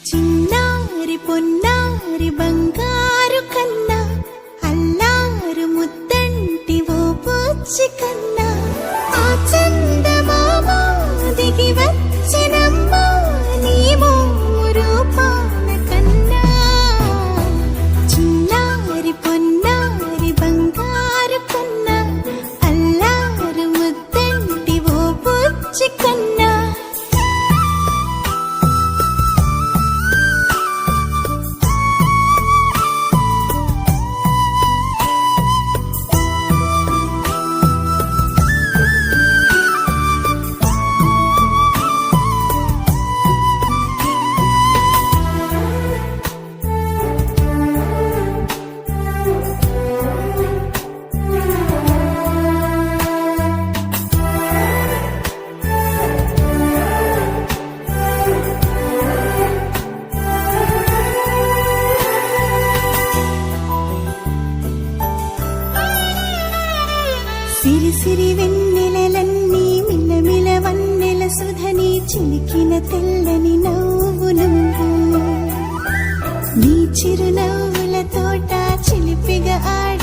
చిన్నారి పొన్నారి బంగారు కన్నా అల్లారు ముద్దంటి ఓ పూచి కన్నా ఆ చందమామ దిగి వచ్చినమ్మ నీ రూపాన కన్నా చిన్నారి పొన్నారి బంగారు కన్నా అల్లారు ముద్దంటి ఓ పూచి కన్నా సిరి సిరి వెన్నెలలన్నీ మిలమిల వన్నెల సుధని చిలికిన తెల్లని నవ్వు నువ్వు నీ చిరునవ్వుల తోట చిలిపిగా ఆడ